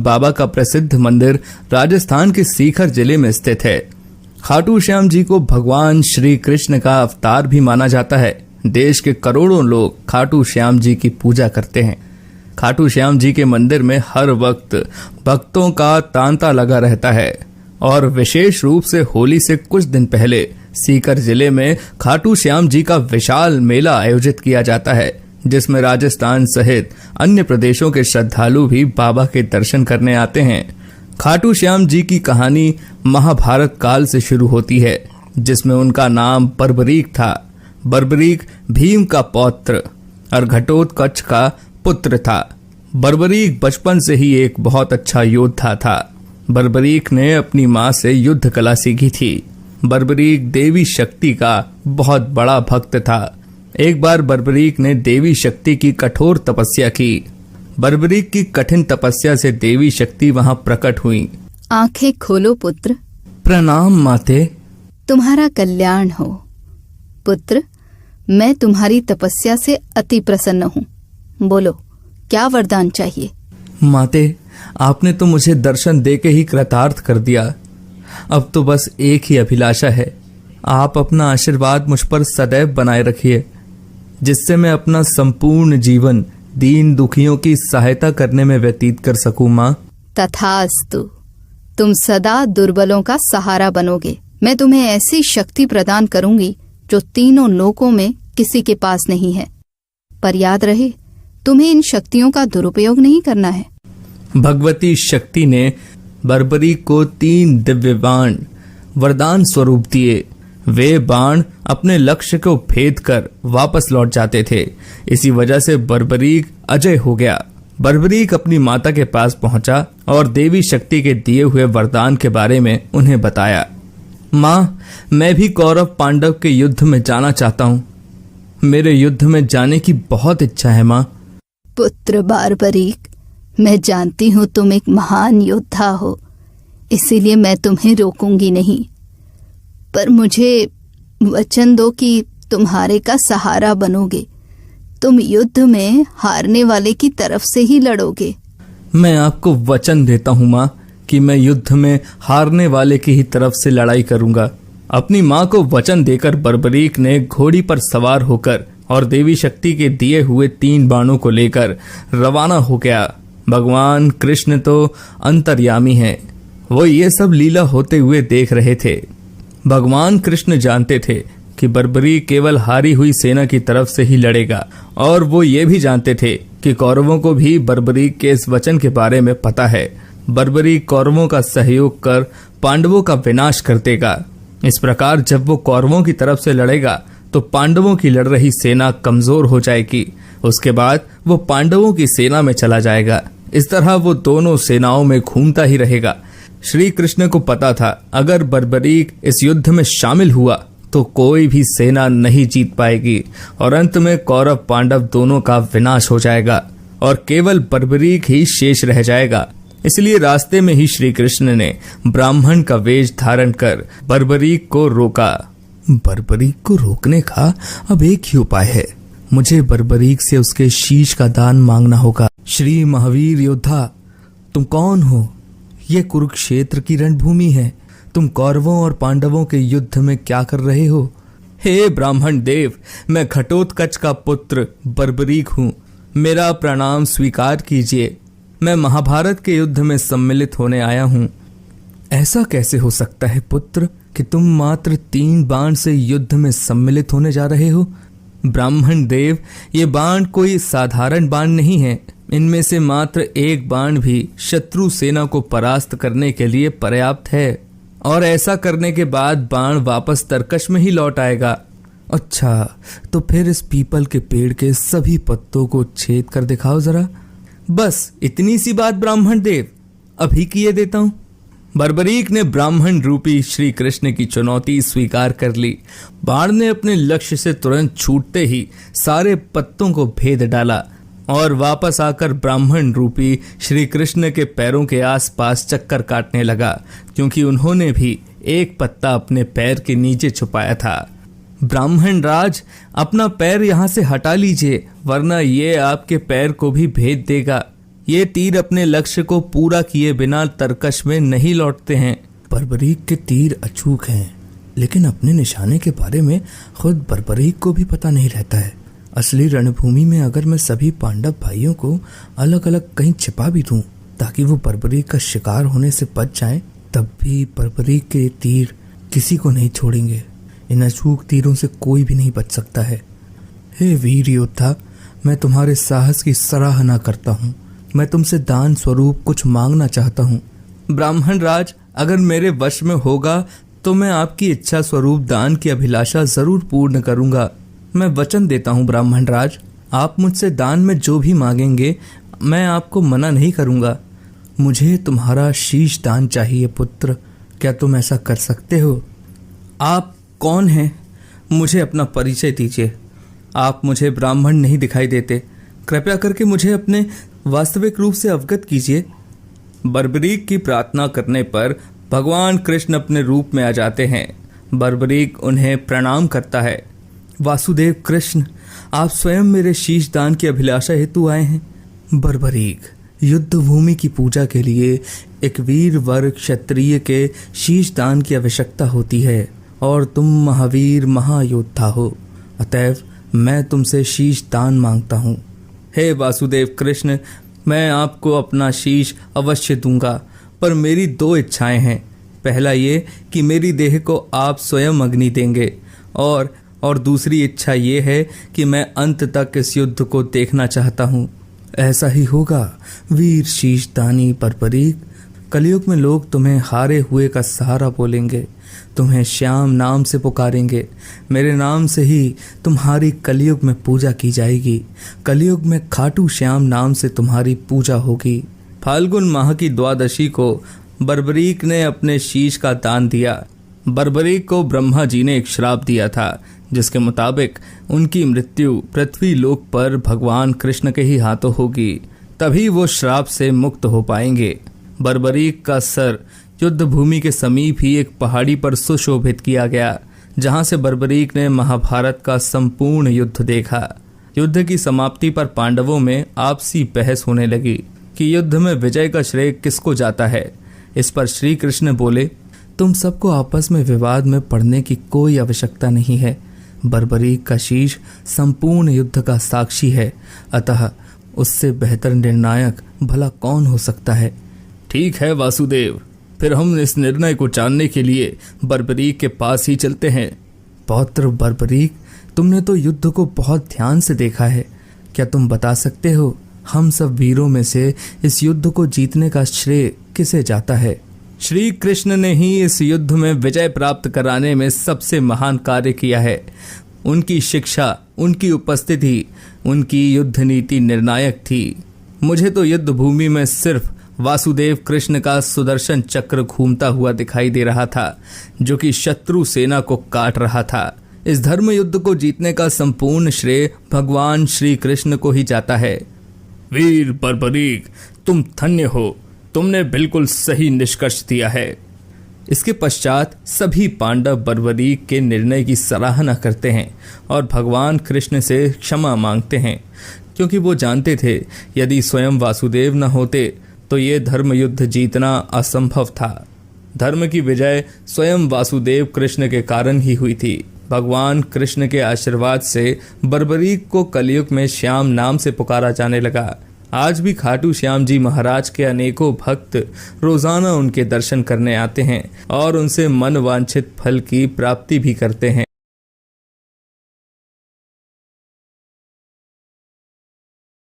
बाबा का प्रसिद्ध मंदिर राजस्थान के सीकर जिले में स्थित है। खाटू श्याम जी को भगवान श्री कृष्ण का अवतार भी माना जाता है। देश के करोड़ों लोग खाटू श्याम जी की पूजा करते हैं। खाटू श्याम जी के मंदिर में हर वक्त भक्तों का तांता लगा रहता है और विशेष रूप से होली से कुछ दिन पहले सीकर जिले में खाटू श्याम जी का विशाल मेला आयोजित किया जाता है, जिसमें राजस्थान सहित अन्य प्रदेशों के श्रद्धालु भी बाबा के दर्शन करने आते हैं। खाटू श्याम जी की कहानी महाभारत काल से शुरू होती है, जिसमें उनका नाम बर्बरीक था। बर्बरीक भीम का पौत्र और घटोत्कच का पुत्र था। बर्बरीक बचपन से ही एक बहुत अच्छा योद्धा था। बर्बरीक ने अपनी मां से युद्ध कला सीखी थी। बर्बरीक देवी शक्ति का बहुत बड़ा भक्त था। एक बार बर्बरीक ने देवी शक्ति की कठोर तपस्या की। बर्बरीक की कठिन तपस्या से देवी शक्ति वहां प्रकट हुई। आंखें खोलो पुत्र। प्रणाम माते। तुम्हारा कल्याण हो पुत्र। मैं तुम्हारी तपस्या से अति प्रसन्न हूँ। बोलो, क्या वरदान चाहिए? माते, आपने तो मुझे दर्शन देके ही कृतार्थ कर दिया। अब तो बस एक ही अभिलाषा है, आप अपना आशीर्वाद मुझ पर सदैव बनाए रखिए, जिससे मैं अपना संपूर्ण जीवन दीन दुखियों की सहायता करने में व्यतीत कर सकूं। माँ, तथास्तु। तुम सदा दुर्बलों का सहारा बनोगे। मैं तुम्हें ऐसी शक्ति प्रदान करूंगी जो तीनों लोकों में किसी के पास नहीं है। पर याद रहे, तुम्हें इन शक्तियों का दुरुपयोग नहीं करना है। भगवती शक्ति ने बर्बरीक को 3 दिव्य बाण वरदान स्वरूप दिए। वे बाण अपने लक्ष्य को भेद कर वापस लौट जाते थे। इसी वजह से बर्बरीक अजय हो गया। बर्बरीक अपनी माता के पास पहुंचा और देवी शक्ति के दिए हुए वरदान के बारे में उन्हें बताया। माँ, मैं भी कौरव पांडव के युद्ध में जाना चाहता हूँ। मेरे युद्ध में जाने की बहुत इच्छा है माँ। पुत्र बर्बरीक, मैं जानती हूँ तुम एक महान योद्धा हो, इसीलिए मैं तुम्हें रोकूंगी नहीं। पर मुझे वचन दो कि तुम्हारे का सहारा बनोगे। तुम युद्ध में हारने वाले की तरफ से ही लड़ोगे। मैं आपको वचन देता हूँ माँ कि मैं युद्ध में हारने वाले की ही तरफ से लड़ाई करूंगा। अपनी माँ को वचन देकर बर्बरीक ने घोड़ी पर सवार होकर और देवी शक्ति के दिए हुए 3 बाणों को लेकर रवाना हो गया। भगवान कृष्ण तो अंतर्यामी हैं, वो ये सब लीला होते हुए देख रहे थे। भगवान कृष्ण जानते थे कि बर्बरीक केवल हारी हुई सेना की तरफ से ही लड़ेगा, और वो ये भी जानते थे कि कौरवों को भी बर्बरीक के इस वचन के बारे में पता है। बर्बरीक कौरवों का सहयोग कर पांडवों का विनाश कर देगा। इस प्रकार जब वो कौरवों की तरफ से लड़ेगा तो पांडवों की लड़ रही सेना कमजोर हो जाएगी। उसके बाद वो पांडवों की सेना में चला जाएगा। इस तरह वो दोनों सेनाओं में घूमता ही रहेगा। श्री कृष्ण को पता था, अगर बर्बरीक इस युद्ध में शामिल हुआ तो कोई भी सेना नहीं जीत पाएगी और अंत में कौरव पांडव दोनों का विनाश हो जाएगा और केवल बर्बरीक ही शेष रह जाएगा। इसलिए रास्ते में ही श्री कृष्ण ने ब्राह्मण का वेश धारण कर बर्बरीक को रोका। बर्बरीक को रोकने का अब एक ही उपाय है, मुझे बर्बरीक से उसके शीश का दान मांगना होगा। श्री महावीर योद्धा, तुम कौन हो? ये कुरुक्षेत्र की रणभूमि है। तुम कौरवों और पांडवों के युद्ध में क्या कर रहे हो? हे ब्राह्मण देव, मैं घटोत्कच का पुत्र बर्बरीक हूँ। मेरा प्रणाम स्वीकार कीजिए। मैं महाभारत के युद्ध में सम्मिलित होने आया हूँ। ऐसा कैसे हो सकता है पुत्र कि तुम मात्र 3 बाण से युद्ध में सम्मिलित होने जा रहे हो? ब्राह्मण देव, ये बाण कोई साधारण बाण नहीं है। इनमें से मात्र 1 बाण भी शत्रु सेना को परास्त करने के लिए पर्याप्त है, और ऐसा करने के बाद बाण वापस तरकश में ही लौट आएगा। अच्छा, तो फिर इस पीपल के पेड़ के सभी पत्तों को छेद कर दिखाओ जरा। बस इतनी सी बात ब्राह्मण देव, अभी किए देता हूं। बर्बरीक ने ब्राह्मण रूपी श्री कृष्ण की चुनौती स्वीकार कर ली। बाण ने अपने लक्ष्य से तुरंत छूटते ही सारे पत्तों को भेद डाला और वापस आकर ब्राह्मण रूपी श्री कृष्ण के पैरों के आसपास चक्कर काटने लगा, क्योंकि उन्होंने भी एक पत्ता अपने पैर के नीचे छुपाया था। ब्राह्मण राज, अपना पैर यहाँ से हटा लीजिए, वरना ये आपके पैर को भी भेद देगा। ये तीर अपने लक्ष्य को पूरा किए बिना तरकश में नहीं लौटते हैं। बर्बरीक के तीर अचूक हैं, लेकिन अपने निशाने के बारे में खुद बर्बरीक को भी पता नहीं रहता है। असली रणभूमि में अगर मैं सभी पांडव भाइयों को अलग अलग कहीं छिपा भी दूं ताकि वो बर्बरीक का शिकार होने से बच जाएं, तब भी बर्बरीक के तीर किसी को नहीं छोड़ेंगे। इन अचूक तीरों से कोई भी नहीं बच सकता है। हे वीर योद्धा, मैं तुम्हारे साहस की सराहना करता हूँ। मैं तुमसे दान स्वरूप कुछ मांगना चाहता हूँ। ब्राह्मण राज, अगर मेरे वश में होगा तो मैं आपकी इच्छा स्वरूप दान की अभिलाषा जरूर पूर्ण करूंगा। मैं वचन देता हूँ ब्राह्मण राज, आप मुझसे दान में जो भी मांगेंगे मैं आपको मना नहीं करूंगा। मुझे तुम्हारा शीश दान चाहिए पुत्र, क्या तुम ऐसा कर सकते हो? आप कौन हैं? मुझे अपना परिचय दीजिए। आप मुझे ब्राह्मण नहीं दिखाई देते, कृपया करके मुझे अपने वास्तविक रूप से अवगत कीजिए। बर्बरीक की प्रार्थना करने पर भगवान कृष्ण अपने रूप में आ जाते हैं। बर्बरीक उन्हें प्रणाम करता है। वासुदेव कृष्ण, आप स्वयं मेरे शीश दान की अभिलाषा हेतु आए हैं। बर्बरीक, युद्ध भूमि की पूजा के लिए एक वीर वर क्षत्रिय के शीश दान की आवश्यकता होती है और तुम महावीर महायोद्धा हो, अतएव मैं तुमसे शीश दान मांगता हूँ। हे वासुदेव कृष्ण, मैं आपको अपना शीश अवश्य दूंगा, पर मेरी दो इच्छाएं हैं। पहला ये कि मेरी देह को आप स्वयं अग्नि देंगे, और दूसरी इच्छा ये है कि मैं अंत तक इस युद्ध को देखना चाहता हूँ। ऐसा ही होगा वीर शीश दानी बर्बरीक। कलयुग में लोग तुम्हें हारे हुए का सहारा बोलेंगे, तुम्हें श्याम नाम से पुकारेंगे। मेरे नाम से ही तुम्हारी कलयुग में पूजा की जाएगी। कलयुग में खाटू श्याम नाम से तुम्हारी पूजा होगी। फाल्गुन माह की द्वादशी को बर्बरीक ने अपने शीश का दान दिया। बर्बरीक को ब्रह्मा जी ने एक श्राप दिया था, जिसके मुताबिक उनकी मृत्यु पृथ्वी लोक पर भगवान कृष्ण के ही हाथों होगी, तभी वो श्राप से मुक्त हो पाएंगे। बर्बरीक का सर युद्ध भूमि के समीप ही एक पहाड़ी पर सुशोभित किया गया, जहां से बर्बरीक ने महाभारत का संपूर्ण युद्ध देखा। युद्ध की समाप्ति पर पांडवों में आपसी बहस होने लगी कि युद्ध में विजय का श्रेय किसको जाता है। इस पर श्री कृष्ण बोले, तुम सबको आपस में विवाद में पड़ने की कोई आवश्यकता नहीं है। बर्बरीक का शीश संपूर्ण युद्ध का साक्षी है, अतः उससे बेहतर निर्णायक भला कौन हो सकता है। ठीक है वासुदेव, फिर हम इस निर्णय को जानने के लिए बर्बरीक के पास ही चलते हैं। पौत्र बर्बरीक, तुमने तो युद्ध को बहुत ध्यान से देखा है, क्या तुम बता सकते हो हम सब वीरों में से इस युद्ध को जीतने का श्रेय किसे जाता है? श्री कृष्ण ने ही इस युद्ध में विजय प्राप्त कराने में सबसे महान कार्य किया है। उनकी शिक्षा, उनकी उपस्थिति, उनकी युद्ध नीति निर्णायक थी। मुझे तो युद्ध भूमि में सिर्फ वासुदेव कृष्ण का सुदर्शन चक्र घूमता हुआ दिखाई दे रहा था, जो कि शत्रु सेना को काट रहा था। इस धर्म युद्ध को जीतने का संपूर्ण श्रेय भगवान श्री कृष्ण को ही जाता है। वीर बर्बरीक, तुम धन्य हो, तुमने बिल्कुल सही निष्कर्ष दिया है। इसके पश्चात सभी पांडव बर्बरीक के निर्णय की सराहना करते हैं और भगवान कृष्ण से क्षमा मांगते हैं, क्योंकि वो जानते थे यदि स्वयं वासुदेव न होते तो ये धर्म युद्ध जीतना असंभव था। धर्म की विजय स्वयं वासुदेव कृष्ण के कारण ही हुई थी। भगवान कृष्ण के आशीर्वाद से बर्बरीक को कलयुग में श्याम नाम से पुकारा जाने लगा। आज भी खाटू श्याम जी महाराज के अनेकों भक्त रोजाना उनके दर्शन करने आते हैं और उनसे मन वांछित फल की प्राप्ति भी करते हैं।